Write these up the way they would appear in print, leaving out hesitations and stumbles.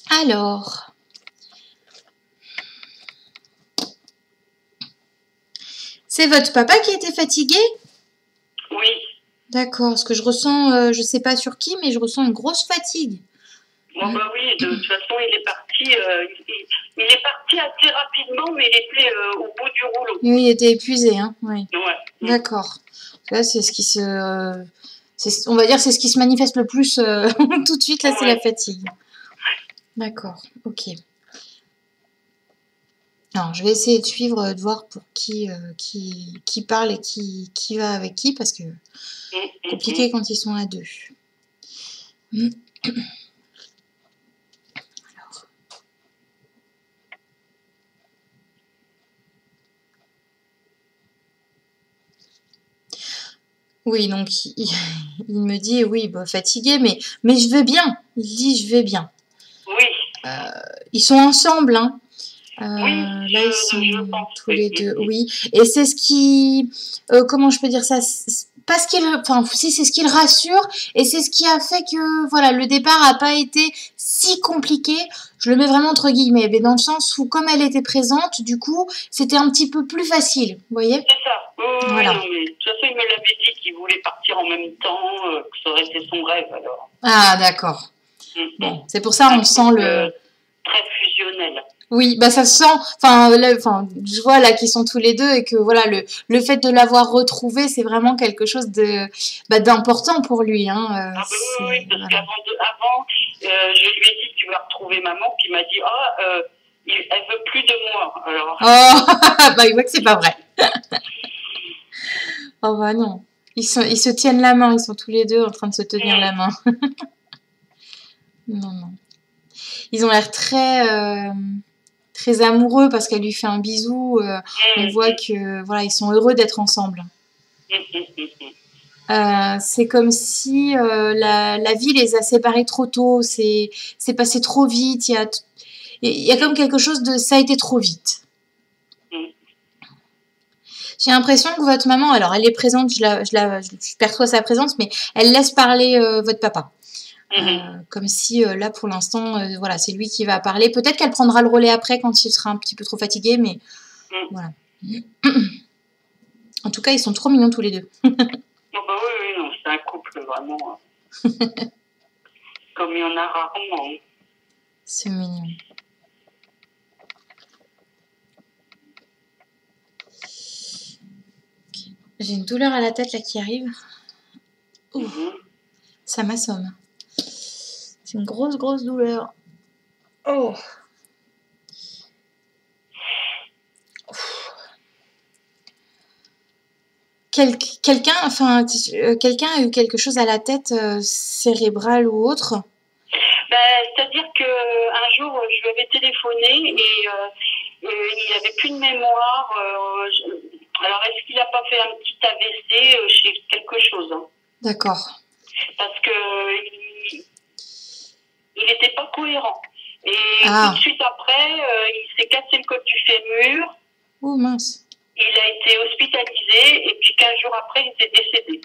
Alors, c'est votre papa qui était fatigué? Oui. D'accord, parce que je ressens, je sais pas sur qui, mais je ressens une grosse fatigue. Bon, bah oui, de toute façon, il est parti assez rapidement, mais il était au bout du rouleau. Oui, il était épuisé, hein, oui. Ouais. D'accord. Là, c'est ce qui se... on va dire c'est ce qui se manifeste le plus tout de suite, là, c'est la fatigue. D'accord, ok. Alors, je vais essayer de suivre, de voir pour qui parle et qui va avec qui, parce que c'est compliqué quand ils sont à deux. Alors. Oui, donc il me dit, oui, bah, fatigué, mais je vais bien. Il dit, je vais bien. Oui. Ils sont ensemble, hein. Oui, là, ils sont tous les deux, oui. Et c'est ce qui, comment je peux dire ça, pas ce qui, enfin, si c'est ce qui le rassure, et c'est ce qui a fait que, voilà, le départ a pas été si compliqué. Je le mets vraiment entre guillemets, mais dans le sens où, comme elle était présente, du coup, c'était un petit peu plus facile, vous voyez. C'est ça. Voilà. Oui, non, mais de toute façon, il me l'avait dit qu'il voulait partir en même temps, que ça aurait été son rêve, alors. Ah, d'accord. Bon, c'est pour ça on sent le... Très fusionnel. Oui, bah ça se sent, enfin, je vois là qu'ils sont tous les deux et que voilà, le fait de l'avoir retrouvé, c'est vraiment quelque chose d'important pour lui. Hein, oui, parce qu'avant, je lui ai dit tu vas retrouver maman, puis il m'a dit elle veut plus de moi. Alors. Oh, bah il voit que c'est pas vrai. Oh bah non, ils se tiennent la main, ils sont tous les deux en train de se tenir la main. Non, non. Ils ont l'air très amoureux parce qu'elle lui fait un bisou. On voit que voilà, ils sont heureux d'être ensemble. C'est comme si la vie les a séparés trop tôt. C'est passé trop vite. Il y a comme quelque chose de ça a été trop vite. J'ai l'impression que votre maman, alors elle est présente, je perçois sa présence, mais elle laisse parler votre papa. Comme si là pour l'instant voilà, c'est lui qui va parler. Peut-être qu'elle prendra le relais après quand il sera un petit peu trop fatigué, mais voilà. En tout cas, ils sont trop mignons tous les deux. Oh bah oui, non, c'est un couple vraiment comme il y en a rarement. C'est mignon. Okay. J'ai une douleur à la tête là qui arrive. Ça m'assomme. C'est une grosse douleur. Oh. Quelqu'un a eu quelque chose à la tête cérébrale ou autre? C'est-à-dire qu'un jour, je lui avais téléphoné et il n'avait plus de mémoire. Alors, est-ce qu'il n'a pas fait un petit AVC chez quelque chose, hein? D'accord. Parce que il n'était pas cohérent. Et tout de suite après, il s'est cassé le côte du fémur. Oh mince. Il a été hospitalisé et puis 15 jours après, il était décédé.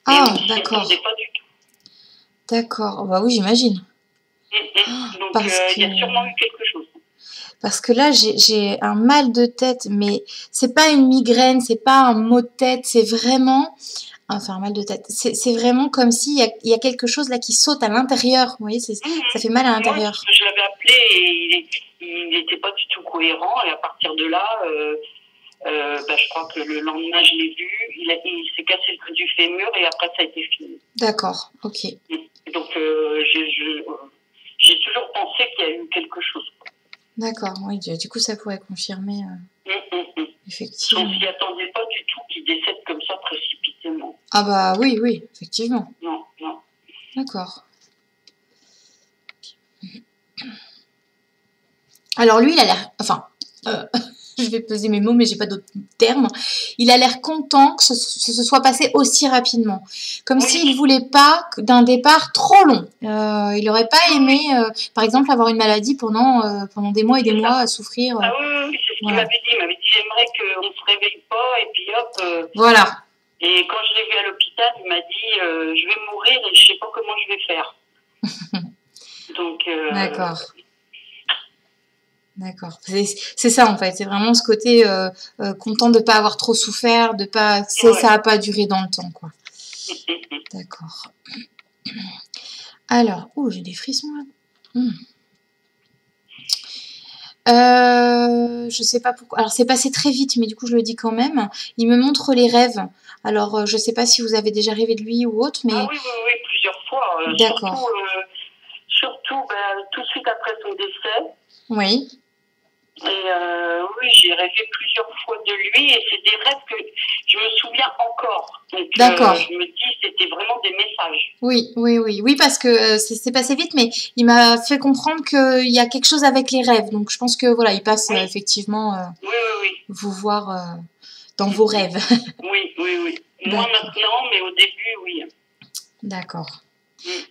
Ah, d'accord. Il pas du tout. D'accord. Bah oui, j'imagine. Donc, il y a sûrement eu quelque chose. Parce que là, j'ai un mal de tête, mais c'est pas une migraine, c'est pas un maux de tête, c'est vraiment... Enfin, un mal de tête. C'est vraiment comme s'il y a quelque chose là qui saute à l'intérieur. Vous voyez, ça fait mal à l'intérieur. Moi, je l'avais appelé et il n'était pas du tout cohérent. Et à partir de là, je crois que le lendemain, je l'ai vu. Il s'est cassé le côte du fémur et après, ça a été fini. D'accord, ok. Donc, j'ai toujours pensé qu'il y a eu quelque chose. D'accord, oui, du coup, ça pourrait confirmer. Effectivement. On s'y attendait pas du tout qu'il décède comme ça précipitamment. Ah bah oui, effectivement. Non. D'accord. Alors lui, il a l'air... Enfin, je vais peser mes mots, mais j'ai pas d'autres termes. Il a l'air content que ce soit passé aussi rapidement. Comme s'il voulait pas d'un départ trop long. Il aurait pas aimé, par exemple, avoir une maladie pendant des mois et des mois à souffrir. Ah oui, c'est ce qu'il m'avait dit. Il m'avait dit, j'aimerais qu'on ne se réveille pas et puis hop. Voilà. Et quand je l'ai vu à l'hôpital, il m'a dit, je vais mourir et je sais pas comment je vais faire. Donc, D'accord. D'accord. C'est ça en fait. C'est vraiment ce côté content de ne pas avoir trop souffert, de pas, ça ouais. n'a pas duré dans le temps, quoi. D'accord. Alors, oh, j'ai des frissons là. Je sais pas pourquoi. Alors, c'est passé très vite, mais du coup, je le dis quand même. Il me montre les rêves. Alors, je sais pas si vous avez déjà rêvé de lui ou autre, mais... Ah oui, oui, oui, plusieurs fois. D'accord. Surtout tout de suite après son décès. Oui. Et oui, j'ai rêvé plusieurs fois de lui et c'est des rêves que je me souviens encore. Donc, D'accord. je me dis, c'était vraiment des messages. Oui, oui, oui. Oui, parce que c'est passé vite, mais il m'a fait comprendre qu'il y a quelque chose avec les rêves. Donc, je pense que voilà, il passe effectivement oui, oui, oui. vous voir dans vos rêves. Oui, oui, oui. Moi maintenant, mais au début, oui. D'accord.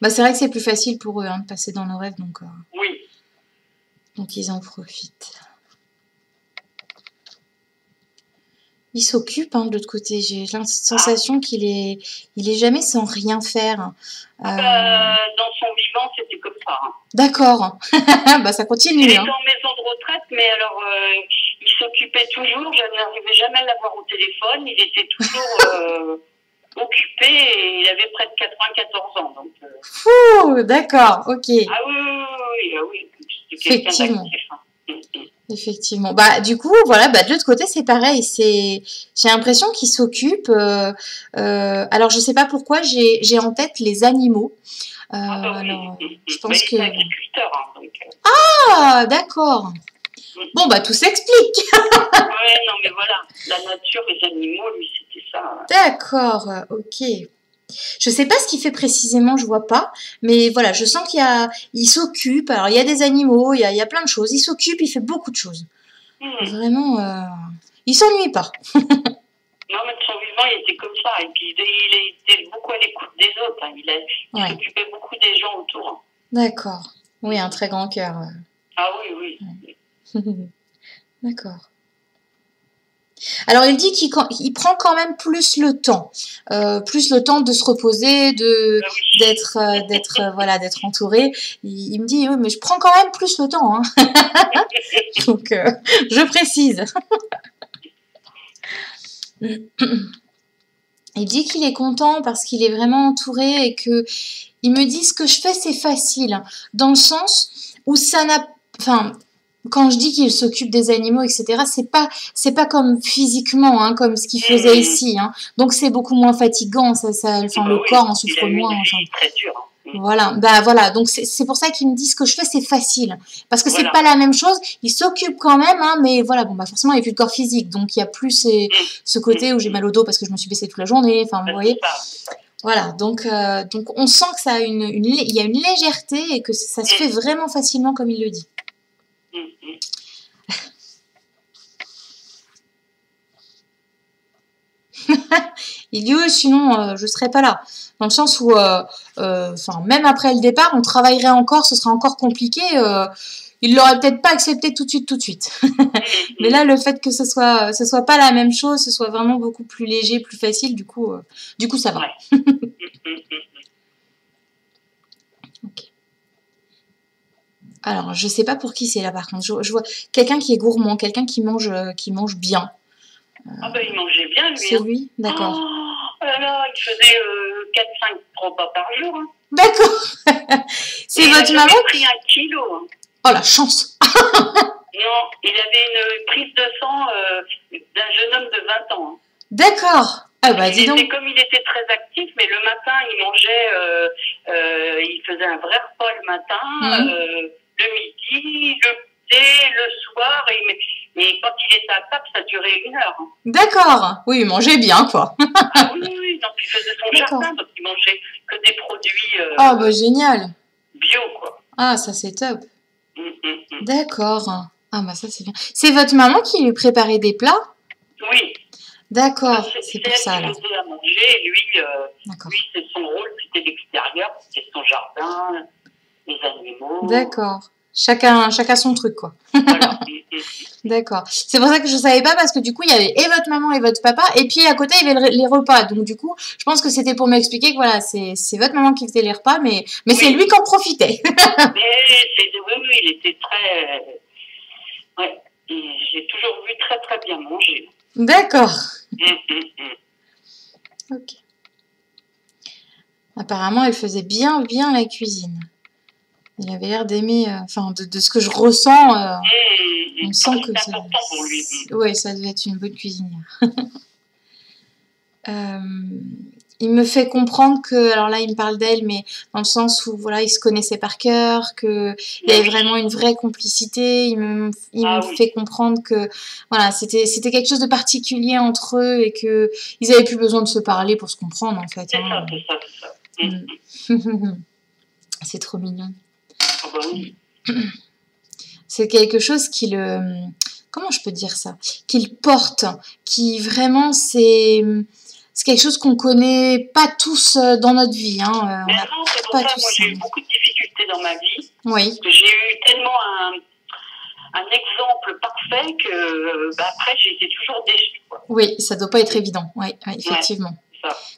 Bah, c'est vrai que c'est plus facile pour eux de passer dans nos rêves, donc, oui. Donc ils en profitent. Il s'occupe de l'autre côté. J'ai la sensation qu'il est jamais sans rien faire. Dans son vivant, c'était comme ça. D'accord. Bah, ça continue. Il était en maison de retraite, mais alors il s'occupait toujours. Je n'arrivais jamais à l'avoir au téléphone. Il était toujours occupé et il avait près de 94 ans. Donc, Fou, d'accord, ok. Ah oui. C'était quelqu'un d'actif. Effectivement. Bah, du coup, voilà, bah, de l'autre côté, c'est pareil. J'ai l'impression qu'il s'occupe. Alors, je sais pas pourquoi, j'ai en tête les animaux. Alors, je pense que... Il est agriculteur, donc... Ah, d'accord. Bon, bah, tout s'explique. Ouais, non, mais voilà. La nature, les animaux, lui, c'était ça. D'accord, ok. Je sais pas ce qu'il fait précisément, je vois pas, mais voilà, je sens il s'occupe. Alors il y a des animaux, il y a plein de choses. Il s'occupe, il fait beaucoup de choses. Vraiment, il s'ennuie pas. Non, mais de son vivant, il était comme ça. Et puis il était beaucoup à l'écoute des autres. Il s'occupait beaucoup des gens autour. D'accord. Oui, un très grand cœur. Ah oui. Ouais. D'accord. Alors il dit qu'il prend quand même plus le temps de se reposer, d'être entouré. Il me dit oui, mais je prends quand même plus le temps. Hein. Donc je précise. Il dit qu'il est content parce qu'il est vraiment entouré et que il me dit ce que je fais c'est facile dans le sens où ça n'a, enfin. Quand je dis qu'il s'occupe des animaux, etc., c'est pas comme physiquement, comme ce qu'il faisait ici. Donc c'est beaucoup moins fatigant, le corps en souffre moins. Très dur. Voilà, voilà. Donc c'est pour ça qu'il me dit ce que je fais, c'est facile, parce que c'est pas la même chose. Il s'occupe quand même, mais voilà, forcément il n'y a plus de corps physique, donc il y a plus ce côté où j'ai mal au dos parce que je me suis baissée toute la journée. Enfin, vous voyez. Voilà, donc on sent que ça a il y a une légèreté et que ça se fait vraiment facilement comme il le dit. Il dit oui, sinon je serais pas là. Dans le sens où, même après le départ, on travaillerait encore, ce serait encore compliqué. Il l'aurait peut-être pas accepté tout de suite. Mais là, le fait que ce soit pas la même chose, ce soit vraiment beaucoup plus léger, plus facile, du coup ça va. Okay. Alors, je sais pas pour qui c'est là par contre. Je vois quelqu'un qui est gourmand, quelqu'un qui mange bien. Il mangeait bien lui. C'est lui, d'accord. Alors, il faisait 4-5 repas par jour. D'accord. C'est votre maman. Il a pris 1 kilo. Oh la chance. Non, il avait une prise de sang d'un jeune homme de 20 ans. D'accord. Ah bah dis donc. Comme il était très actif, mais le matin, il mangeait, il faisait un vrai repas le matin, le midi, le thé, le soir, et quand il était à table, ça durait 1 heure. D'accord. Oui, il mangeait bien, quoi. Ah oui, donc il faisait son jardin, donc il mangeait que des produits bah génial. Bio, quoi. Ah, ça c'est top. D'accord. Ah bah ça c'est bien. C'est votre maman qui lui préparait des plats? Oui. D'accord, c'est pour ça alors. Il faisait à manger, et lui c'est son rôle, c'était l'extérieur, c'était son jardin, les animaux. D'accord. Chacun son truc, quoi. Voilà. D'accord. C'est pour ça que je savais pas parce que du coup, il y avait et votre maman et votre papa et puis à côté, il y avait les repas. Donc du coup, je pense que c'était pour m'expliquer que voilà, c'est votre maman qui faisait les repas, mais c'est lui qui en profitait. Oui, il était très... Ouais, j'ai toujours vu très très bien manger. D'accord. Ok. Apparemment, elle faisait bien la cuisine. Il avait l'air d'aimer, enfin, de ce que je ressens, on sent que c'est important pour lui. Ouais, ça devait être une bonne cuisinière. Il me fait comprendre que, alors là, il me parle d'elle, mais dans le sens où, voilà, ils se connaissaient par cœur, qu'il y avait vraiment une vraie complicité. Il me fait comprendre que, voilà, c'était quelque chose de particulier entre eux et que ils avaient plus besoin de se parler pour se comprendre, en fait. C'est ça. C'est trop mignon. Ah bah oui. C'est quelque chose qui le... Comment je peux dire ça? Qu'il porte, qui vraiment, c'est quelque chose qu'on connaît pas tous dans notre vie. Hein. Mais non, c'est pour ça, moi j'ai eu beaucoup de difficultés dans ma vie. Oui. J'ai eu tellement un exemple parfait que après j'ai été toujours déçue. Quoi. Oui, ça doit pas être évident. Oui, effectivement. Ouais,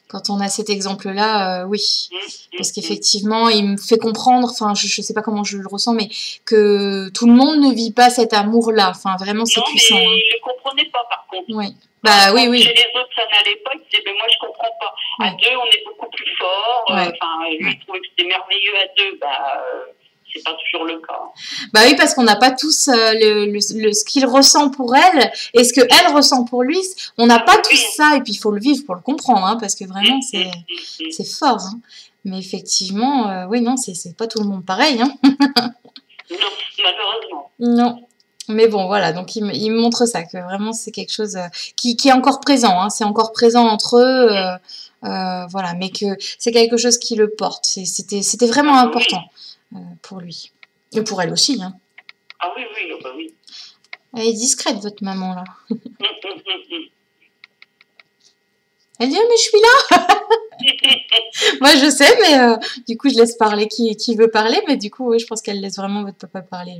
quand on a cet exemple-là, oui. Parce qu'effectivement, il me fait comprendre, enfin, je sais pas comment je le ressens, mais que tout le monde ne vit pas cet amour-là. Enfin, vraiment, c'est puissant. Non, mais hein. il ne le comprenait pas, par contre. Oui. Bah oui. Chez les autres, ça n'allait pas. Il disait, mais moi, je comprends pas. À deux, on est beaucoup plus fort. Enfin, lui, il trouvait que c'était merveilleux à deux. C'est pas toujours le cas. Bah oui, parce qu'on n'a pas tous ce qu'il ressent pour elle et ce qu'elle ressent pour lui. On n'a pas tous ça, et puis il faut le vivre pour le comprendre, hein, parce que vraiment, c'est fort. Hein. Mais effectivement, oui, non, c'est pas tout le monde pareil. Hein. Non, malheureusement. Non. Mais bon, voilà, donc il me montre ça, que vraiment c'est quelque chose qui est encore présent. Hein, c'est encore présent entre eux. Voilà, mais que c'est quelque chose qui le porte. C'était vraiment important. Pour lui. Et pour elle aussi. Hein. Ah oui, bah oui. Elle est discrète, votre maman, là. Elle dit, oh, mais je suis là. Moi, je sais, mais du coup, je laisse parler qui veut parler. Mais du coup, oui, je pense qu'elle laisse vraiment votre papa parler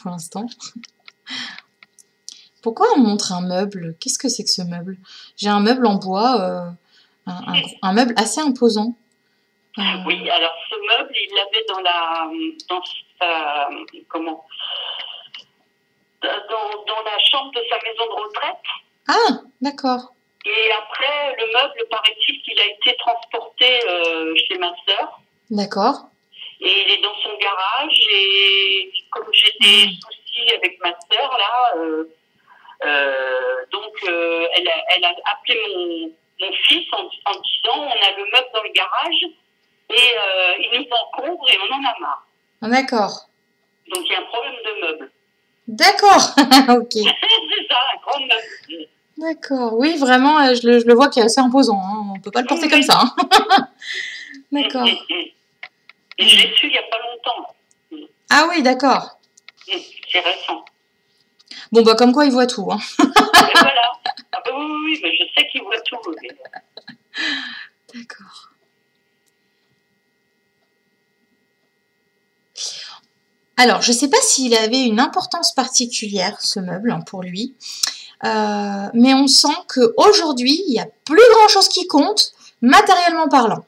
pour l'instant. Pourquoi on montre un meuble? Qu'est-ce que c'est que ce meuble? J'ai un meuble en bois, un meuble assez imposant. Oui, alors ce meuble, il l'avait dans la chambre de sa maison de retraite. Ah, d'accord. Et après, le meuble, paraît-il qu'il a été transporté chez ma sœur. D'accord. Et il est dans son garage. Et comme j'ai des soucis avec ma sœur, là, donc elle a appelé mon fils en disant, on a le meuble dans le garage. Et il nous encombre et on en a marre. D'accord. Donc il y a un problème de meuble. D'accord, ok. C'est ça, un grand meuble. D'accord, oui, vraiment, je le vois qui est assez imposant. Hein. On ne peut pas le porter comme ça. Hein. D'accord. Et je l'ai su il n'y a pas longtemps. Ah oui, d'accord. C'est récent. Bon, bah comme quoi il voit tout. Hein. Mais voilà. Ah bah oui, mais je sais qu'il voit tout. D'accord. Alors, je ne sais pas s'il avait une importance particulière, ce meuble, hein, pour lui. Mais on sent qu'aujourd'hui, il n'y a plus grand-chose qui compte, matériellement parlant.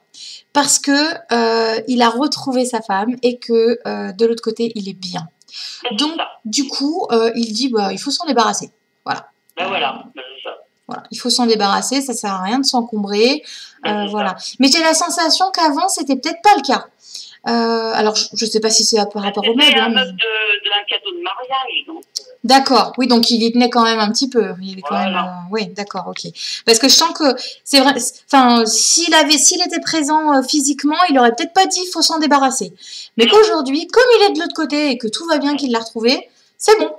Parce que il a retrouvé sa femme et que de l'autre côté, il est bien. Donc, du coup, il dit, bah, il faut s'en débarrasser. Voilà. Ben voilà, c'est ça. Voilà, il faut s'en débarrasser, ça sert à rien de s'encombrer. Voilà. Mais j'ai la sensation qu'avant, c'était peut-être pas le cas. Alors, je ne sais pas si c'est par rapport au meuble. C'était un meuble d'un cadeau de mariage, donc. D'accord, oui, donc il y tenait quand même un petit peu. Il est quand même, oui, d'accord, ok. Parce que je sens que c'est vrai. Enfin, s'il était présent physiquement, il aurait peut-être pas dit il faut s'en débarrasser. Mais qu'aujourd'hui, comme il est de l'autre côté et que tout va bien, qu'il l'a retrouvé, c'est bon.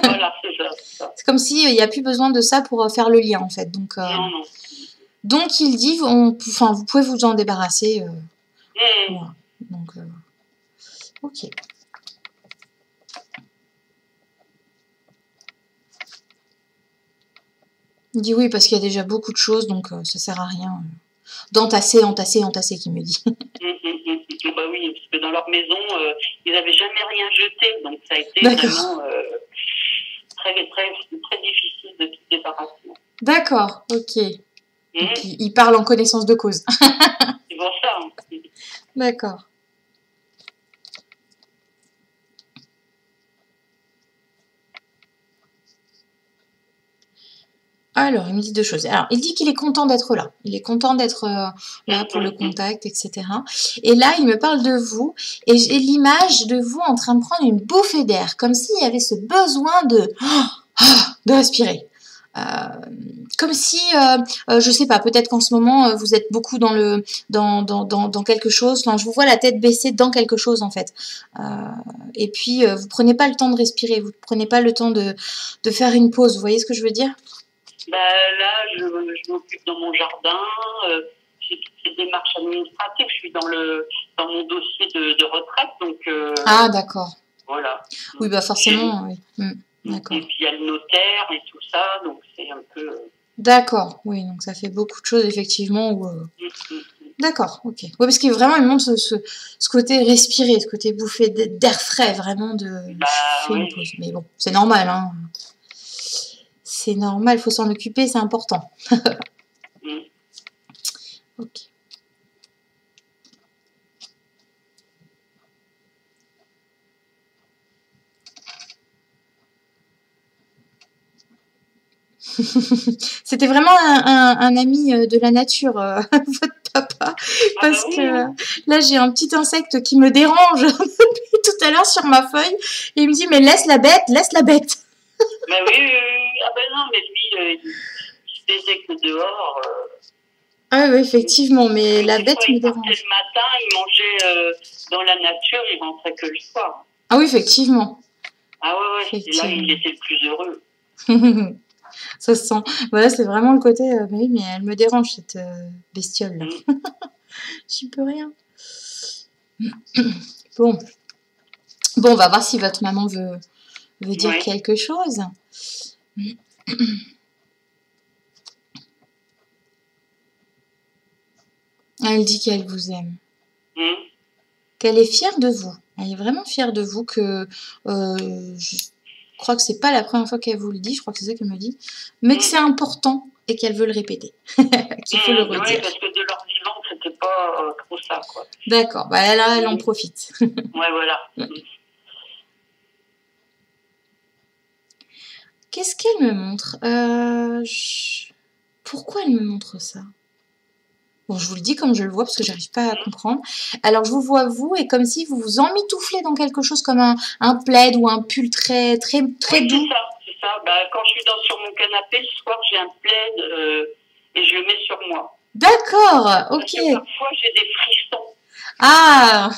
Voilà, c'est ça. C'est comme s'il n'y a plus besoin de ça pour faire le lien, en fait. Donc, non. Donc il dit, vous pouvez vous en débarrasser. Voilà. Donc, ok. Il dit oui, parce qu'il y a déjà beaucoup de choses, donc ça sert à rien d'entasser, qu'il me dit. Bah oui, parce que dans leur maison, ils n'avaient jamais rien jeté, donc ça a été vraiment... très, très, très difficile de tout débarrasser. D'accord, ok. Mmh. Donc, il parle en connaissance de cause. C'est pour ça. Hein. D'accord. Alors, il me dit deux choses. Alors, il dit qu'il est content d'être là. Il est content d'être là pour le contact, etc. Et là, il me parle de vous. Et j'ai l'image de vous en train de prendre une bouffée d'air. Comme s'il y avait ce besoin de respirer. Comme si, je sais pas, peut-être qu'en ce moment, vous êtes beaucoup dans quelque chose. Enfin, je vous vois la tête baissée dans quelque chose, en fait. Et puis, vous prenez pas le temps de respirer. Vous prenez pas le temps de faire une pause. Vous voyez ce que je veux dire? Bah, là, je m'occupe dans mon jardin, j'ai toutes les démarches administratives, je suis dans mon dossier de retraite, donc Ah, d'accord. voilà. Oui, bah forcément, oui. D'accord. Et puis il y a le notaire et tout ça, donc c'est un peu... D'accord, oui, donc ça fait beaucoup de choses, effectivement. Où, D'accord, ok. Oui, parce qu'il vraiment, il montre ce côté respirer, ce côté bouffer d'air frais, vraiment de faire une pause. Mais bon, c'est normal, hein. C'est normal, il faut s'en occuper, c'est important. Ok. C'était vraiment un ami de la nature, votre papa, parce que là j'ai un petit insecte qui me dérange depuis tout à l'heure sur ma feuille, et il me dit mais laisse la bête, laisse la bête. Mais oui, ah ben non, mais lui, il se baisait que dehors. Ah oui, effectivement, mais la bête me dérange. Le matin, il mangeait dans la nature, il rentrait que le soir. Ah oui, effectivement. Ah ouais, là il était le plus heureux. Ça se sent. Voilà, c'est vraiment le côté. Oui, mais elle me dérange cette bestiole là. J'y peux rien. Bon, on va voir si votre maman veut dire quelque chose. Elle dit qu'elle vous aime. Qu'elle est fière de vous. Elle est vraiment fière de vous, que je crois que c'est pas la première fois qu'elle vous le dit, je crois que c'est ça qu'elle me dit, mais que c'est important et qu'elle veut le répéter. Qu'il faut le redire. Oui, parce que de leur vivant, c'était pas trop ça, quoi. D'accord, bah là, elle en profite. Ouais, voilà. Qu'est-ce qu'elle me montre? Pourquoi elle me montre ça? Bon, je vous le dis comme je le vois parce que j'arrive pas à comprendre. Alors, je vous vois vous et comme si vous vous emmitouflez dans quelque chose comme un plaid ou un pull très doux. C'est ça. Bah, quand je suis sur mon canapé le soir, j'ai un plaid et je le mets sur moi. D'accord, ok. Parce que parfois, j'ai des frissons. Ah,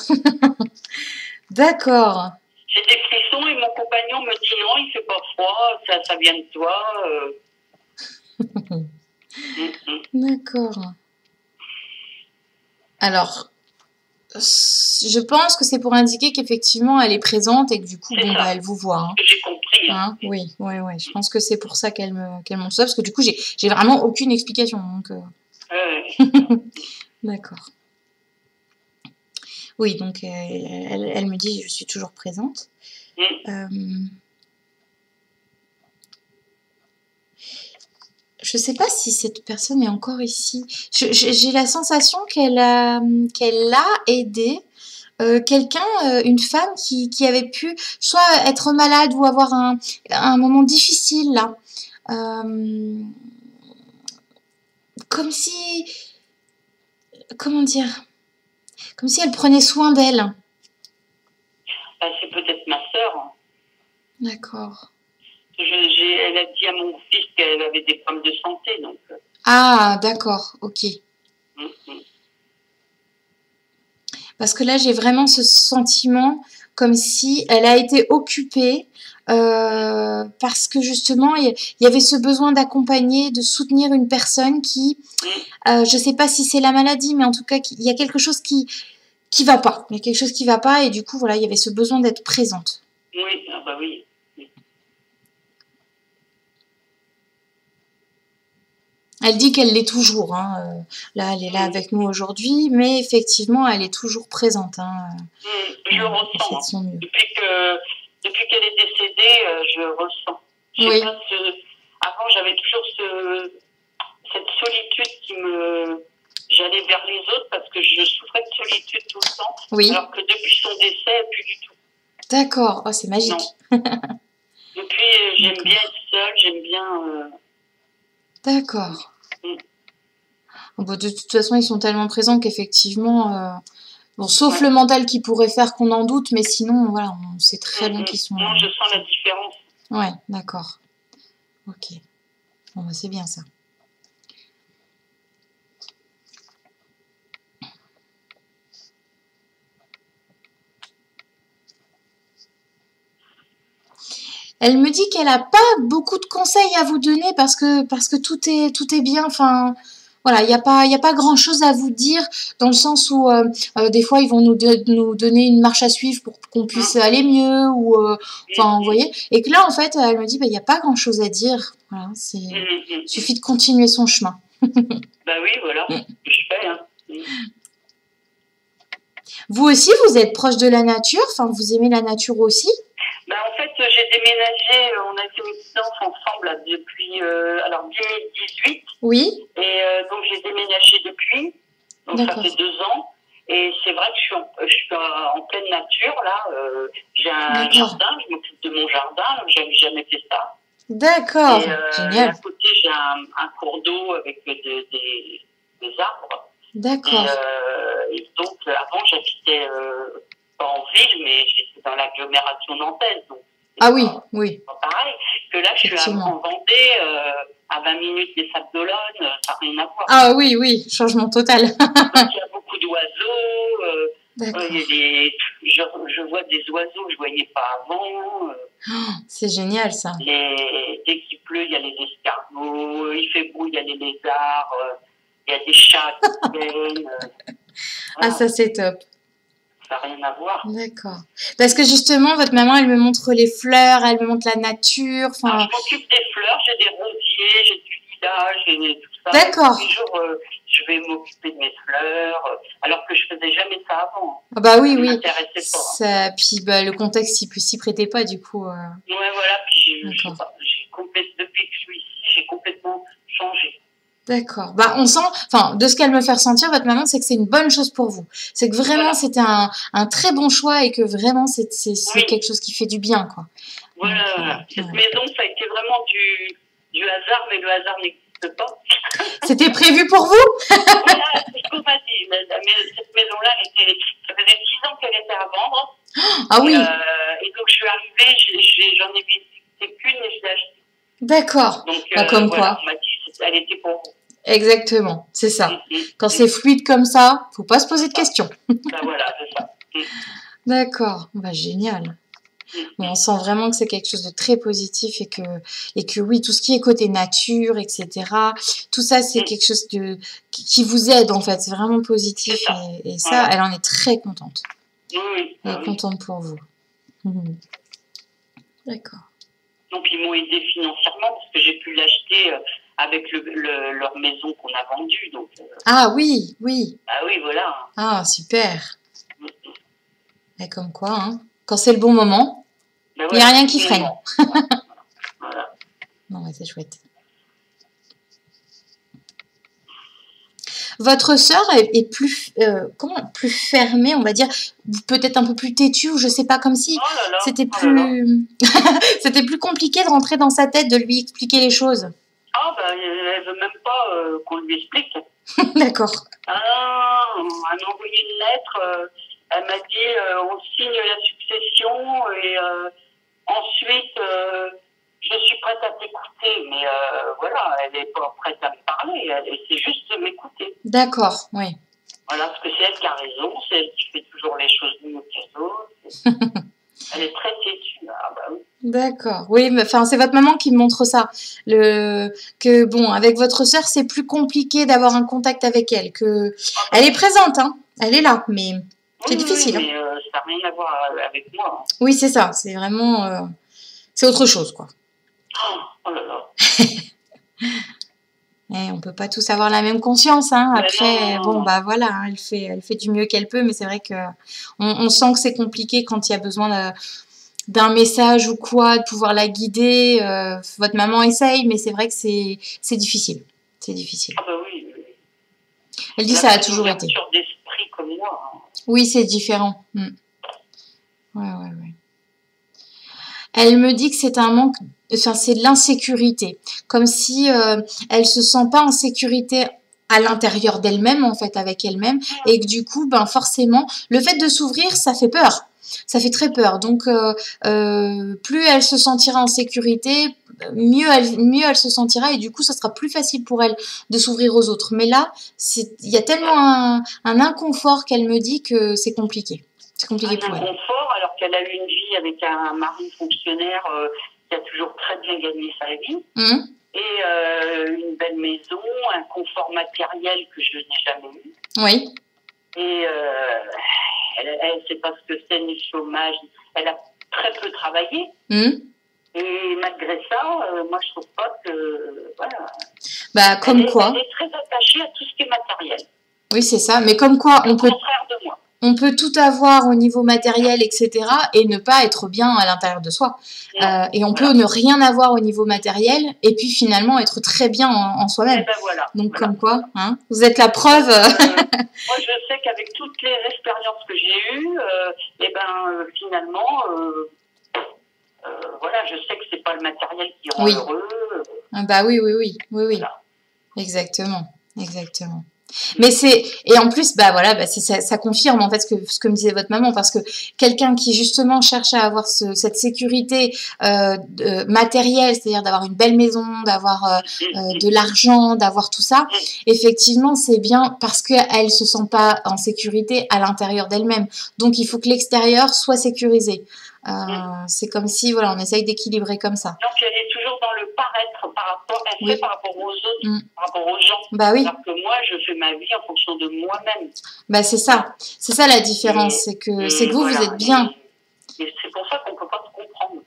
d'accord. J'ai des frissons et mon compagnon me dit non, il fait pas froid, ça vient de toi. D'accord. Alors, je pense que c'est pour indiquer qu'effectivement elle est présente et que du coup, bon, bah, elle vous voit. Hein. J'ai compris. Hein. Oui. Je pense que c'est pour ça qu'elle montre ça, parce que du coup, j'ai vraiment aucune explication. Donc, D'accord. Oui, donc elle me dit je suis toujours présente. Je ne sais pas si cette personne est encore ici. J'ai la sensation qu'elle a aidé quelqu'un, une femme qui avait pu soit être malade ou avoir un moment difficile là. Comme si... Comment dire? Comme si elle prenait soin d'elle. C'est peut-être ma sœur. D'accord. Elle a dit à mon fils qu'elle avait des problèmes de santé. Donc. Ah, d'accord, ok. Parce que là, j'ai vraiment ce sentiment comme si elle a été occupée parce que justement, il y avait ce besoin d'accompagner, de soutenir une personne qui, je ne sais pas si c'est la maladie, mais en tout cas, il y a quelque chose qui va pas. Il y a quelque chose qui va pas et du coup, voilà, il y avait ce besoin d'être présente. Oui, ah bah oui. Elle dit qu'elle l'est toujours. Hein. Là, elle est là avec nous aujourd'hui, mais effectivement, elle est toujours présente. Hein. Je le ressens. Depuis qu'elle est décédée, je ressens. J'ai Oui, pas avant, j'avais toujours cette solitude qui me... J'allais vers les autres parce que je souffrais de solitude tout le temps. oui. Alors que depuis son décès, plus du tout. D'accord. Oh, c'est magique. Non. Depuis, j'aime bien D'accord. être seule, j'aime bien... D'accord. Mm. Bon, de toute façon, ils sont tellement présents qu'effectivement, bon, sauf le Ouais. mental qui pourrait faire qu'on en doute, mais sinon, voilà, on sait très bien qu'ils sont. Non, je sens la différence. Ouais, d'accord. Ok. Bon, bah, c'est bien ça. Elle me dit qu'elle n'a pas beaucoup de conseils à vous donner parce que tout est bien. Enfin, voilà, il y a pas grand-chose à vous dire dans le sens où des fois ils vont nous donner une marche à suivre pour qu'on puisse aller mieux ou enfin, vous voyez. Et que là, en fait, elle me dit, bah, il n'y a pas grand-chose à dire. Voilà, il suffit de continuer son chemin. Bah oui, voilà, c'est ce que je fais. Hein. Vous aussi, vous êtes proche de la nature. Enfin, vous aimez la nature aussi. Bah, en fait, j'ai déménagé, on a fait une résidence ensemble là, depuis alors 2018. Oui, Et donc j'ai déménagé depuis, donc ça d'accord. fait 2 ans. Et c'est vrai que je suis en pleine nature là. J'ai un D'accord. jardin, je m'occupe de mon jardin, j'avais jamais fait ça. D'accord. Et à Génial. côté j'ai un cours d'eau avec des arbres. D'accord. Et donc avant j'habitais pas en ville, mais j'étais dans l'agglomération nantaise. Donc Ah oui, oui, pas pareil. Que là je suis en effectivement. Vendée, à 20 minutes des Sables d'Olonne, ça n'a rien à voir. Ah oui, oui, changement total. Donc il y a beaucoup d'oiseaux. D'accord. Il y a je vois des oiseaux que je ne voyais pas avant. C'est génial ça. Dès qu'il pleut, il y a les escargots. Il fait beau, il y a les lézards. Il y a des chats qui viennent. Ah, Voilà, ça c'est top. ça n'a rien à voir. D'accord. Parce que justement, votre maman, elle me montre les fleurs, elle me montre la nature. Alors, Enfin, je m'occupe des fleurs, j'ai des rosiers, j'ai du lilas, j'ai tout ça. d'accord. Tous les jours, je vais m'occuper de mes fleurs, alors que je faisais jamais ça avant. Ah bah Ça oui, ne oui. m'intéressait pas. Ça, puis bah, le contexte s'y prêtait pas du coup. Ouais, voilà, puis je sais D'accord. pas, depuis que je suis ici, j'ai complètement changé. D'accord. Bah, on sent, enfin, de ce qu'elle me fait ressentir, votre maman, c'est que c'est une bonne chose pour vous. C'est que vraiment, Voilà. c'était un très bon choix et que vraiment, c'est Oui. quelque chose qui fait du bien, quoi. Voilà, Donc, voilà. Cette ouais. maison, ça a été vraiment du hasard, mais le hasard n'existe pas. C'était prévu pour vous? Voilà, c'est ce qu'on m'a dit. Cette maison-là, ça faisait 6 ans qu'elle était à vendre. Ah oui. Et donc, je suis arrivée, j'en ai visité qu'une et je l'ai achetée. D'accord. Donc, Bah, comme voilà, quoi. on m'a dit qu'elle était pour vous. Exactement, c'est ça. Quand c'est fluide comme ça, faut pas se poser de questions. Bah voilà, c'est ça. D'accord. Bah, génial. Bon, on sent vraiment que c'est quelque chose de très positif et que oui, tout ce qui est côté nature, etc., tout ça, c'est quelque chose qui vous aide, en fait. C'est vraiment positif C'est ça. et ça, Voilà. elle en est très contente. Oui, Elle est contente pour vous. D'accord. Donc, ils m'ont aidé financièrement parce que j'ai pu l'acheter avec leur maison qu'on a vendue. Donc, Ah oui, oui. ah oui, voilà. Ah, super. Et comme quoi, hein. Quand c'est le bon moment, Ben il n'y a rien qui freine. Voilà. Non, ouais, c'est chouette. Votre sœur est plus, plus fermée, on va dire, peut-être un peu plus têtue, ou je sais pas, comme si Oh là là, c'était oh là là. plus, c'était plus compliqué de rentrer dans sa tête, de lui expliquer les choses. Ah, ben, elle veut même pas qu'on lui explique. D'accord. Ah, elle m'a envoyé une lettre. Elle m'a dit on signe la succession et ensuite je suis prête à t'écouter. Mais voilà, elle n'est pas prête à me parler. C'est juste de m'écouter. D'accord, oui. Voilà, parce que c'est elle qui a raison. C'est elle qui fait toujours les choses mieux que les autres. Elle est très têtue. Ah, bah oui. D'accord. Oui, mais enfin, c'est votre maman qui me montre ça. Que bon, avec votre sœur, c'est plus compliqué d'avoir un contact avec elle. Elle est présente, hein. Elle est là, mais c'est difficile. Oui, mais ça n'a rien à voir avec moi. Hein. Oui, c'est ça. C'est vraiment, c'est autre chose, quoi. Oh là là. Et on peut pas tous avoir la même conscience, hein. Après, non. bon, bah voilà, hein, elle fait du mieux qu'elle peut, mais c'est vrai que on sent que c'est compliqué quand il y a besoin d'un message ou quoi, de pouvoir la guider. Votre maman essaye, mais c'est vrai que c'est difficile. C'est difficile. Ah bah oui. Elle dit ça a toujours été. D'esprit comme moi. Hein. Oui, c'est différent. Ouais. Elle me dit que c'est un manque, enfin c'est de l'insécurité, comme si elle se sent pas en sécurité à l'intérieur d'elle-même en fait, avec elle-même, et que du coup, ben forcément, le fait de s'ouvrir, ça fait peur. Ça fait très peur. Donc, plus elle se sentira en sécurité, mieux elle se sentira, et du coup, ça sera plus facile pour elle de s'ouvrir aux autres. Mais là, il y a tellement un inconfort qu'elle me dit que c'est compliqué. C'est compliqué pour elle. Un inconfort, alors qu'elle a eu une vie avec un mari fonctionnaire qui a toujours très bien gagné sa vie. Et une belle maison, un confort matériel que je n'ai jamais eu. Oui. Et elle sait pas ce que c'est le chômage. Elle a très peu travaillé. Et malgré ça, moi je trouve pas que voilà. Bah comme quoi. Elle est très attachée à tout ce qui est matériel. Oui c'est ça, mais comme quoi on peut. On peut tout avoir au niveau matériel, etc. et ne pas être bien à l'intérieur de soi. Et on peut ne rien avoir au niveau matériel et puis finalement être très bien en soi-même. Ben voilà, donc comme quoi, hein, vous êtes la preuve. Moi je sais qu'avec toutes les expériences que j'ai eues, finalement, voilà, je sais que c'est pas le matériel qui rend heureux. Bah oui. Voilà. Exactement. Mais et en plus ça confirme en fait ce que me disait votre maman, parce que quelqu'un qui justement cherche à avoir cette sécurité matérielle, c'est-à-dire d'avoir une belle maison, d'avoir de l'argent, d'avoir tout ça, effectivement c'est bien parce qu'elle se sent pas en sécurité à l'intérieur d'elle-même, donc il faut que l'extérieur soit sécurisé. C'est comme si voilà, on essaye d'équilibrer comme ça. Donc elle est toujours dans le paraître par rapport aux autres, par rapport aux gens. Bah oui. Alors que moi, je fais ma vie en fonction de moi-même. Bah c'est ça la différence, c'est que vous êtes bien. Et c'est pour ça qu'on peut pas se comprendre.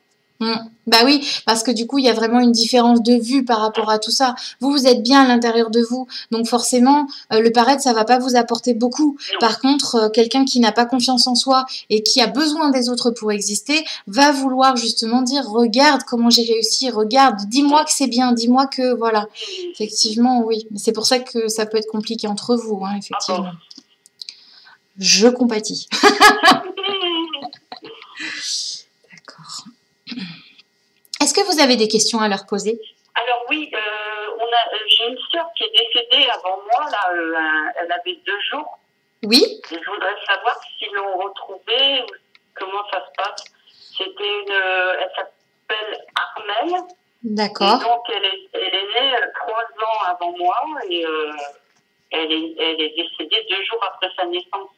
Bah oui, parce que du coup, il y a vraiment une différence de vue par rapport à tout ça. Vous êtes bien à l'intérieur de vous, donc forcément, le paraître, ça va pas vous apporter beaucoup. Non. Par contre, quelqu'un qui n'a pas confiance en soi et qui a besoin des autres pour exister, va vouloir justement dire, regarde comment j'ai réussi, regarde, dis-moi que c'est bien, dis-moi que, voilà. Effectivement, oui. C'est pour ça que ça peut être compliqué entre vous, hein, effectivement. Je compatis. D'accord. Est-ce que vous avez des questions à leur poser? Alors oui, j'ai une sœur qui est décédée avant moi, là, elle avait 2 jours. Oui. Et je voudrais savoir s'ils l'ont retrouvée, ou comment ça se passe. Elle s'appelle Armelle. D'accord. Et donc elle est née 3 ans avant moi et elle est décédée 2 jours après sa naissance.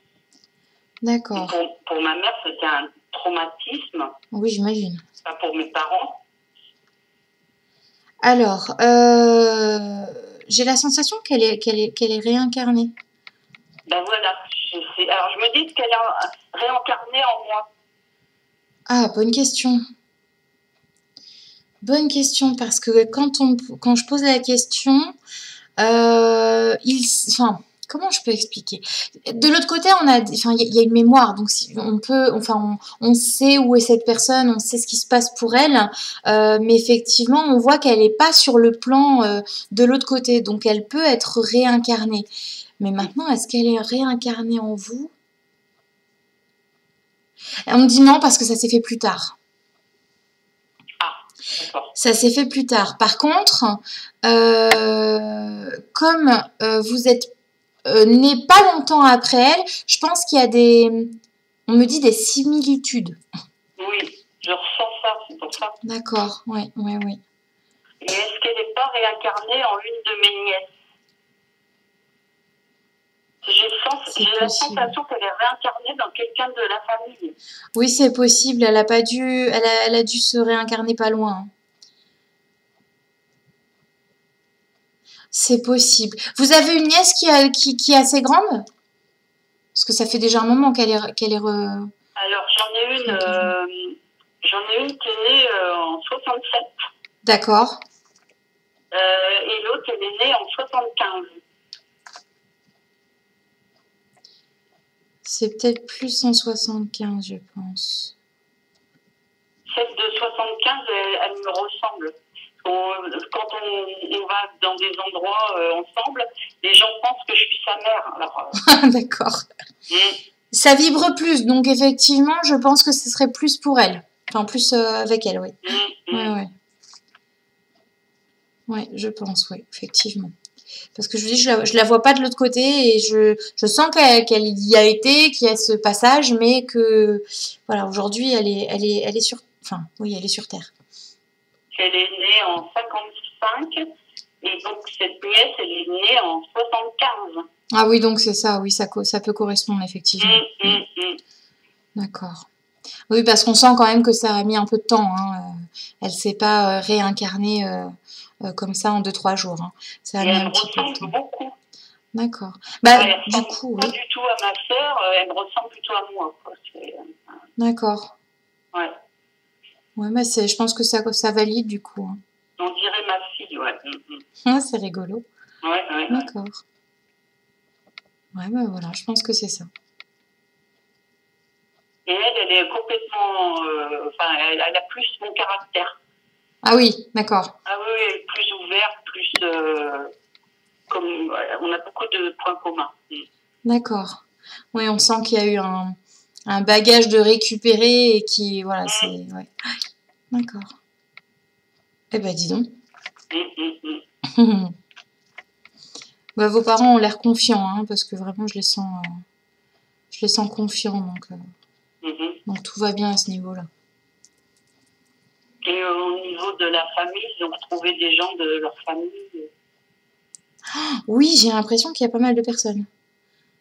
D'accord. Pour ma mère, c'était un traumatisme. Oui, j'imagine. Pas pour mes parents. Alors, j'ai la sensation qu'elle est réincarnée. Ben voilà. Alors, je me dis qu'elle est réincarnée en moi. Ah, bonne question. Bonne question, parce que quand je pose la question, comment je peux expliquer? De l'autre côté, il y a une mémoire, donc on sait où est cette personne, on sait ce qui se passe pour elle, mais effectivement, on voit qu'elle n'est pas sur le plan de l'autre côté, donc elle peut être réincarnée. Mais maintenant, est-ce qu'elle est réincarnée en vous? On me dit non parce que ça s'est fait plus tard. Ça s'est fait plus tard. Par contre, comme vous êtes né pas longtemps après elle, je pense qu'il y a on me dit des similitudes. Oui, je ressens ça, c'est pour ça. D'accord, oui. Et est-ce qu'elle n'est pas réincarnée en une de mes nièces? J'ai la sensation qu'elle est réincarnée dans quelqu'un de la famille. Oui, c'est possible. Elle a dû se réincarner pas loin. C'est possible. Vous avez une nièce qui est assez grande? Parce que ça fait déjà un moment qu'elle est Alors, j'en ai une qui est née en 67. D'accord. Et l'autre, elle est née en 75. C'est peut-être plus en 75, je pense. Celle de 75, elle me ressemble. Quand on va dans des endroits ensemble, les gens pensent que je suis sa mère. Alors, D'accord. Ça vibre plus, donc effectivement, je pense que ce serait plus pour elle. Enfin, plus avec elle, oui. Ouais. Ouais, je pense, oui, effectivement. Parce que je vous dis, je la vois pas de l'autre côté et je sens qu'elle y a été, qu'il y a ce passage, mais que, voilà, aujourd'hui, elle est sur, enfin, oui, elle est sur Terre. Elle est née en 55 et donc cette nièce, elle est née en 75. Ah oui, donc c'est ça, oui, ça peut correspondre, effectivement. D'accord. Oui, parce qu'on sent quand même que ça a mis un peu de temps. Hein. Elle ne s'est pas réincarnée comme ça en 2-3 jours. Hein. Ça a mis un petit peu de temps. Beaucoup. D'accord. Bah, du coup, pas du tout à ma sœur, elle me ressemble plutôt à moi. D'accord. Ouais. Ouais, mais je pense que ça valide du coup. Hein. On dirait ma fille, ouais. Ah, c'est rigolo. Ouais. D'accord. Ouais, ben voilà, je pense que c'est ça. Et elle est complètement... Enfin, elle a plus mon caractère. Ah oui, d'accord. Ah oui, plus ouverte, plus... comme, on a beaucoup de points communs. D'accord. Oui, on sent qu'il y a eu un bagage de récupérer et qui... Voilà, c'est... Ouais. D'accord. Eh ben, dis donc. Bah, vos parents ont l'air confiants, hein, parce que vraiment, je les sens confiants, donc tout va bien à ce niveau-là. Et au niveau de la famille, ils ont retrouvé des gens de leur famille. Oui, j'ai l'impression qu'il y a pas mal de personnes.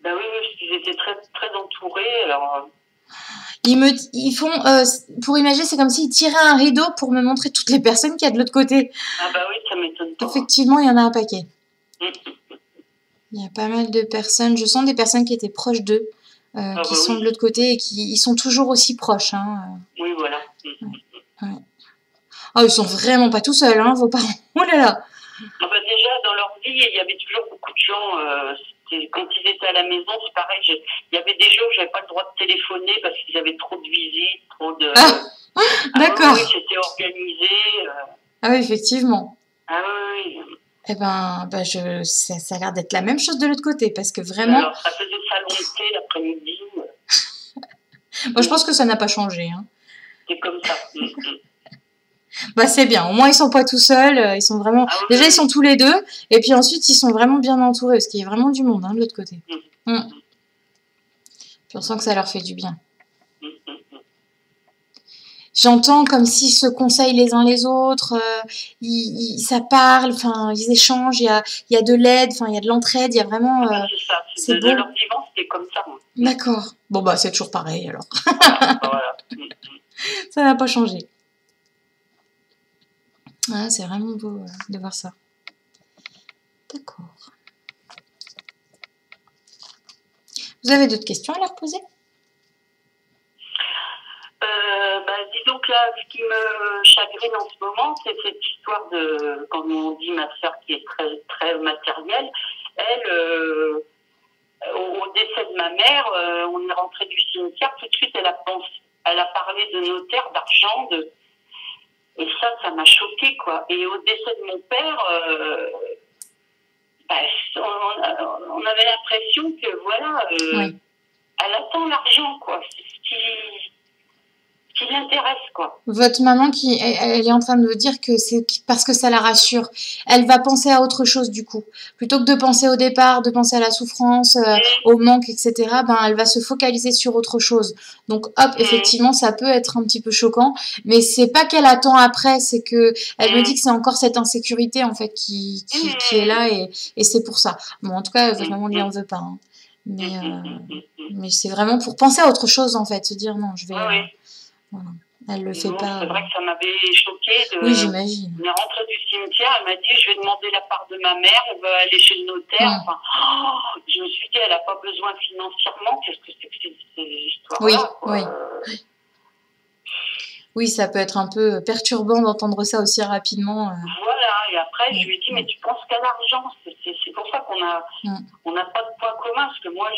Ben oui, parce qu'ils étaient très, très entourés, alors... Ils font, pour imaginer, c'est comme s'ils tiraient un rideau pour me montrer toutes les personnes qu'il y a de l'autre côté. Ah bah oui, ça m'étonne pas. Effectivement, il y en a un paquet. Il y a pas mal de personnes, je sens des personnes qui étaient proches d'eux, qui sont de l'autre côté et ils sont toujours aussi proches. Hein. Oui, voilà. Ouais. Oh, ils sont vraiment pas tout seuls, hein, vos parents. Oh là là. Ah bah déjà, dans leur vie, il y avait toujours beaucoup de gens... quand ils étaient à la maison, c'est pareil. Il y avait des jours où j'avais pas le droit de téléphoner parce qu'ils avaient trop de visites, trop de... D'accord. Oui, c'était organisé. Ah oui, effectivement. Ah oui. Eh ben, ça a l'air d'être la même chose de l'autre côté, parce que vraiment... Alors, ça faisait salon de thé l'après-midi. Moi, je pense que ça n'a pas changé. Hein. C'est comme ça. Bah, c'est bien. Au moins, ils sont pas tout seuls. Ils sont vraiment... Déjà, ils sont tous les deux. Et puis ensuite, ils sont vraiment bien entourés, parce qu'il y a vraiment du monde, hein, de l'autre côté. Puis on sent que ça leur fait du bien. J'entends comme s'ils se conseillent les uns les autres, ça parle, enfin, ils échangent, il y a de l'aide, enfin, il y a de l'entraide, il y a vraiment... c'est ça, c'est de leur vivant, c'était comme ça. D'accord. Bon, bah, c'est toujours pareil, alors. Voilà. Ça n'a pas changé. Ah, c'est vraiment beau de voir ça. D'accord. Vous avez d'autres questions à leur poser? Disons que là, ce qui me chagrine en ce moment, c'est cette histoire de, comme on dit, ma sœur qui est très, très matérielle. Elle, au décès de ma mère, on est rentré du cimetière, tout de suite, elle a parlé de notaire, d'argent, et ça m'a choquée, quoi. Et au décès de mon père, on avait l'impression que, voilà, elle attend l'argent, quoi. C'est ce qui l'intéresse, quoi. Votre maman, elle est en train de vous dire que c'est parce que ça la rassure. Elle va penser à autre chose, du coup. Plutôt que de penser au départ, de penser à la souffrance, au manque, etc., ben, elle va se focaliser sur autre chose. Donc, hop, effectivement, ça peut être un petit peu choquant, mais c'est pas qu'elle attend après, c'est que elle me dit que c'est encore cette insécurité, en fait, qui est là, et c'est pour ça. Bon, en tout cas, votre maman ne lui en veut pas, hein. Mais c'est vraiment pour penser à autre chose, en fait, se dire non, je vais... Voilà. Elle le fait pas. C'est vrai que ça m'avait choquée. Oui, j'imagine. On est rentré du cimetière, elle m'a dit je vais demander la part de ma mère, on va aller chez le notaire. Enfin, je me suis dit elle n'a pas besoin financièrement, qu'est-ce que c'est que ces histoires-là? Oui. Oui, ça peut être un peu perturbant d'entendre ça aussi rapidement. Voilà, et après je lui ai dit mais tu penses qu'à l'argent, c'est pour ça qu'on n'a pas de point commun, parce que moi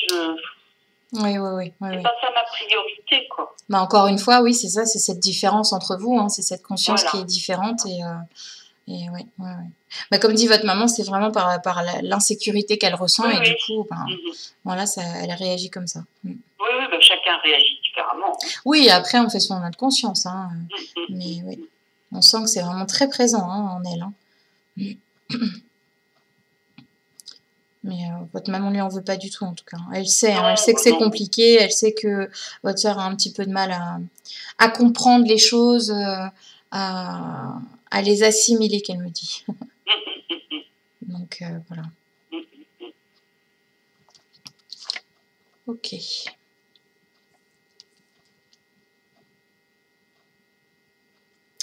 Oui, oui, oui, oui, C'est oui. pas ça ma priorité, quoi. Bah, encore une fois, oui, c'est ça, c'est cette différence entre vous, hein, c'est cette conscience qui est Voilà. différente et ouais, ouais, ouais. Bah, comme dit votre maman, c'est vraiment par l'insécurité qu'elle ressent Oui, et du oui. coup, ben, Mhm. voilà, ça, elle réagit comme ça. Mm. Oui, oui, ben, chacun réagit différemment. Oui, après, on fait son âme de conscience, hein, mais oui, Mhm. on sent que c'est vraiment très présent hein, en elle. Hein. Mais votre maman lui en veut pas du tout en tout cas. Elle sait, hein, elle Non, sait que ben c'est non. compliqué, elle sait que votre soeur a un petit peu de mal à comprendre les choses, à, à les assimiler, qu'elle me dit. Donc voilà. Ok.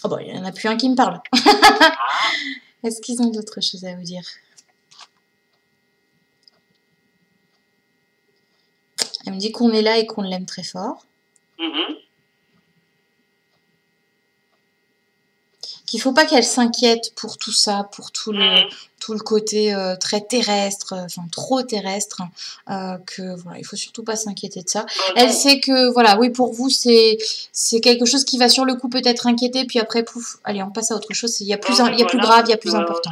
Oh bon, il n'y en a plus un qui me parle. Est-ce qu'ils ont d'autres choses à vous dire? Elle me dit qu'on est là et qu'on l'aime très fort. Qu'il faut pas qu'elle s'inquiète pour tout ça, pour tout le côté très terrestre, enfin trop terrestre, que voilà, il faut surtout pas s'inquiéter de ça. Elle sait que voilà, oui pour vous c'est quelque chose qui va sur le coup peut-être inquiéter, puis après pouf, allez on passe à autre chose. Il y a plus Oui, il y a plus voilà, grave, il y a plus important.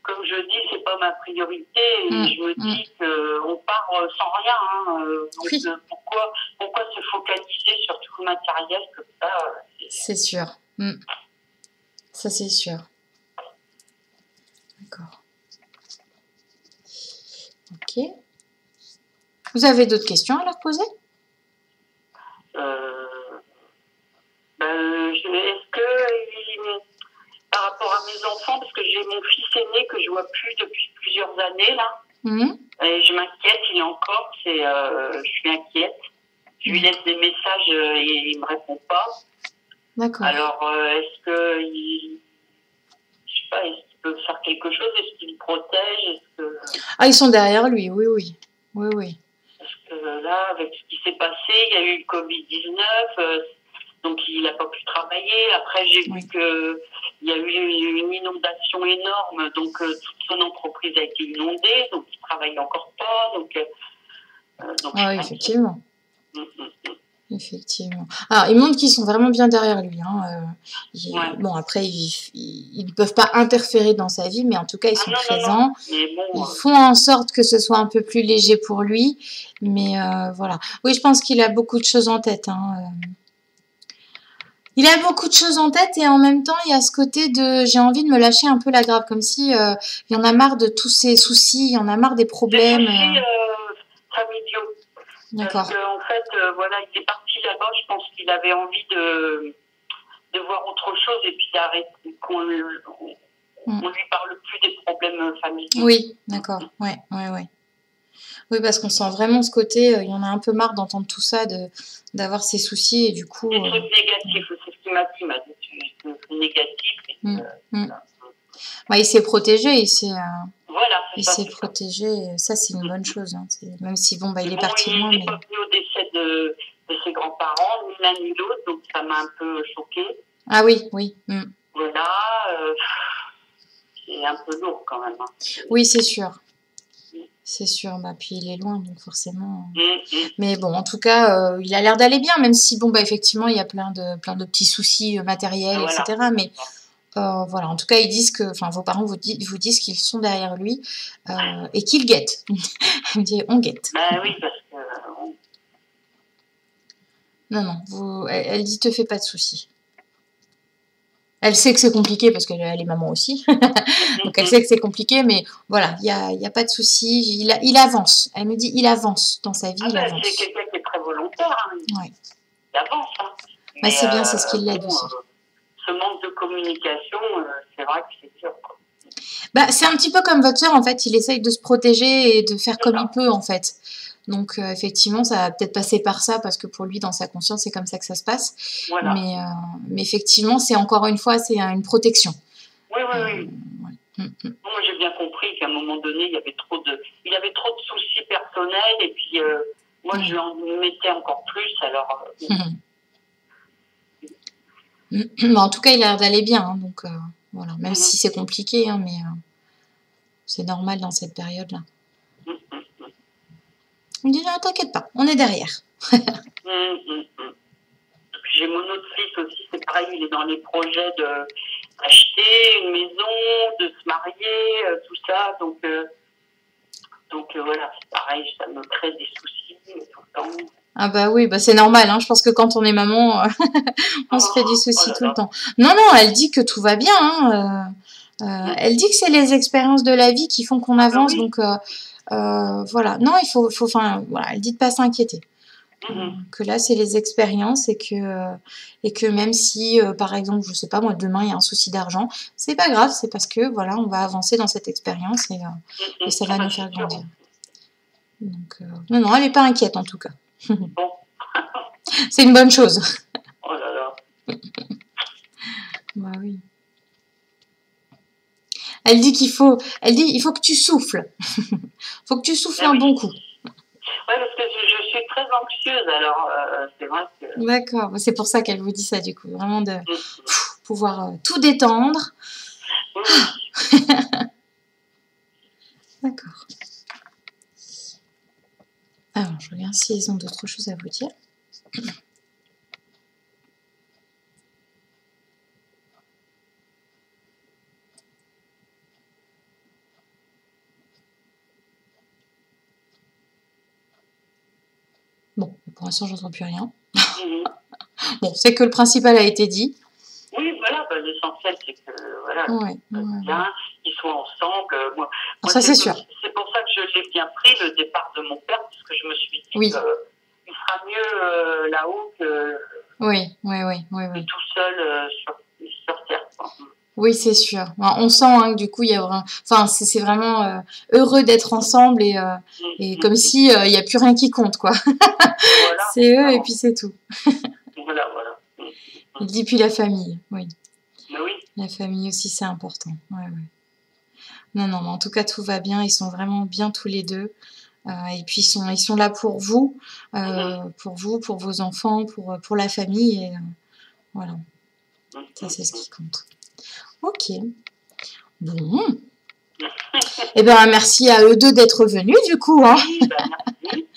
Comme je dis, c'est pas ma priorité et je me Mm. dis qu'on part sans rien. Hein, donc Oui. pourquoi se focaliser sur tout le matériel comme ça C'est sûr. Mm. Ça c'est sûr. D'accord. Ok. Vous avez d'autres questions à leur poser? Est-ce que par rapport à mes enfants, parce que j'ai mon fils aîné que je vois plus depuis plusieurs années là, et je m'inquiète, il est encore, je suis inquiète. Je lui laisse des messages et il me répond pas. D'accord. Alors est-ce que je sais pas, est-ce qu'il peut faire quelque chose? Est-ce qu'il me protège? Ah, ils sont derrière lui, oui, oui. Oui, oui. Parce que là, avec ce qui s'est passé, il y a eu le Covid-19, donc il n'a pas pu travailler. Après, j'ai vu qu'il y a eu une inondation énorme, donc toute son entreprise a été inondée, donc il ne travaille encore pas. Donc ah oui, effectivement. Effectivement. Alors, ils montrent qu'ils sont vraiment bien derrière lui. Hein. Bon, après, ils ne peuvent pas interférer dans sa vie, mais en tout cas, ils sont présents. Non. Mais bon, ils font en sorte que ce soit un peu plus léger pour lui. Mais voilà. Oui, je pense qu'il a beaucoup de choses en tête. Hein. Il a beaucoup de choses en tête et en même temps, il y a ce côté de j'ai envie de me lâcher un peu la grappe, comme si il y en a marre de tous ces soucis, il y en a marre des problèmes. Des soucis familiaux. D'accord. Parce qu'en fait, voilà, il est parti là-bas, je pense qu'il avait envie de voir autre chose et puis d'arrêter qu'on lui parle plus des problèmes familiaux. Oui, d'accord. Ouais. Oui, parce qu'on sent vraiment ce côté, il y en a un peu marre d'entendre tout ça, d'avoir ces soucis et du coup. Des trucs négatifs, c'est ce qu'il m'a dit, il m'a dit c'est négatif. Bah, il s'est protégé, il s'est protégé, et ça c'est une bonne chose. Hein. Même si bon, bah, il est parti loin. Il n'est pas venu au décès de ses grands-parents, ni l'un ni l'autre, donc ça m'a un peu choquée. Ah oui. Voilà, c'est un peu lourd quand même. Hein. Oui, c'est sûr. C'est sûr, bah, puis il est loin, donc forcément. Mais bon, en tout cas, il a l'air d'aller bien, même si, bon, bah, effectivement, il y a plein de petits soucis matériels, etc. Mais voilà, en tout cas, ils disent que, enfin, vos parents vous disent qu'ils sont derrière lui et qu'ils guettent. Elle me dit, on guette. Ben oui, parce que. Non, elle dit, te fais pas de soucis. Elle sait que c'est compliqué parce qu'elle est maman aussi. Donc elle sait que c'est compliqué, mais voilà, il y a pas de souci. Il avance. Elle me dit, il avance dans sa vie, il avance. C'est quelqu'un qui est très volontaire. Hein. Ouais. Il avance. Hein. Bah, c'est bien, c'est ce qu'il l'aide aussi. Ce manque de communication, c'est vrai que c'est dur. Quoi. Bah, c'est un petit peu comme votre soeur, en fait. Il essaye de se protéger et de faire comme il peut, en fait. Donc, effectivement, ça va peut-être passer par ça, parce que pour lui, dans sa conscience, c'est comme ça que ça se passe. Voilà. Mais effectivement, c'est encore une fois, c'est une protection. Oui. Moi, j'ai bien compris qu'à un moment donné, il avait trop de soucis personnels, et puis moi, je lui en mettais encore plus, alors... Mais en tout cas, il a l'air d'aller bien, hein, donc voilà. Même si c'est compliqué, hein, mais c'est normal dans cette période-là. Il me dit non, t'inquiète pas, on est derrière. J'ai mon autre fils aussi, c'est pareil, il est dans les projets d'acheter une maison, de se marier, tout ça. Donc voilà, c'est pareil, ça me crée des soucis tout le temps. Ah bah oui, bah c'est normal, hein. Je pense que quand on est maman, on se fait des soucis tout le temps. Non, non, elle dit que tout va bien, hein. Elle dit que c'est les expériences de la vie qui font qu'on avance, donc voilà. Non, enfin, voilà, elle dit de pas s'inquiéter. Que là, c'est les expériences et que même si, par exemple, je sais pas, moi, demain, il y a un souci d'argent, c'est pas grave, c'est parce que, voilà, on va avancer dans cette expérience et ça va nous faire grandir. Donc, non, non, elle est pas inquiète, en tout cas. C'est une bonne chose. Oh là là. Bah oui. Elle dit il faut que tu souffles. Faut que tu souffles un bon coup. Ouais, parce que je suis très anxieuse, alors c'est vrai que... D'accord, c'est pour ça qu'elle vous dit ça, du coup. Vraiment de pouvoir tout détendre. D'accord. Alors, je regarde s'ils ont d'autres choses à vous dire. Bon, pour l'instant, j'entends plus rien. Bon, c'est que le principal a été dit. Oui, voilà, bah, l'essentiel, c'est que voilà, bien, ils soient ensemble. Moi, ça, c'est sûr. C'est pour ça que je l'ai bien pris, le départ de mon père, parce que je me suis dit qu'il sera mieux là-haut que tout seul sur Terre. Oui, c'est sûr. On sent que du coup, il y a vraiment... Enfin, c'est vraiment heureux d'être ensemble et comme si il n'y a plus rien qui compte, quoi. Voilà, c'est eux et puis c'est tout. Voilà. Il dit puis la famille, oui. Mais oui. La famille aussi, c'est important. Ouais. Non, mais en tout cas, tout va bien. Ils sont vraiment bien tous les deux. Et puis, ils sont là pour vous, pour vos enfants, pour la famille. Et voilà. Ça, c'est ce qui compte. Ok. Bon. Eh bien, merci à eux deux d'être venus, du coup. Hein. Oui, merci.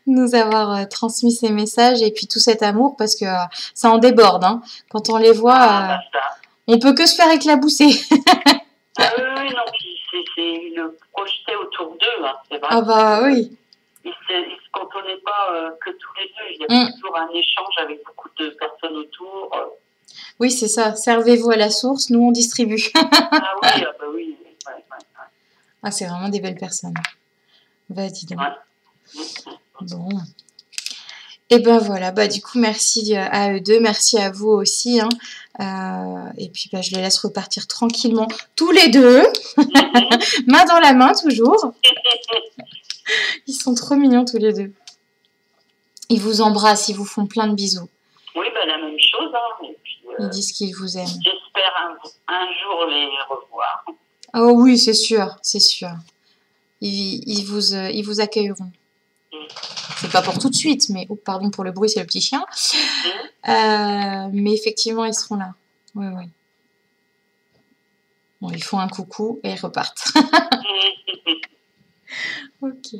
Nous avoir transmis ces messages et puis tout cet amour, parce que ça en déborde. Hein. Quand on les voit, on peut que se faire éclabousser. Oui, non, puis c'est le projeter autour d'eux, hein, c'est vrai. Ah bah oui. Ils se contenaient pas que tous les deux, il y avait toujours un échange avec beaucoup de personnes autour. Oui, c'est ça. Servez-vous à la source, nous on distribue. Ah oui, bah oui. Ouais. Ah, c'est vraiment des belles personnes. Bah, dis donc. Bon. Et ben voilà, bah du coup, merci à eux deux, merci à vous aussi. Hein. Et puis, bah, je les laisse repartir tranquillement, tous les deux. Main dans la main, toujours. Ils sont trop mignons, tous les deux. Ils vous embrassent, ils vous font plein de bisous. Oui, bah la même chose. Hein. Et puis, ils disent qu'ils vous aiment. J'espère un jour les revoir. Oh oui, c'est sûr, c'est sûr. Ils vous accueilleront. C'est pas pour tout de suite, mais... Oh, pardon pour le bruit, c'est le petit chien. Mais effectivement, ils seront là. Oui. Bon, ils font un coucou et ils repartent. Ok.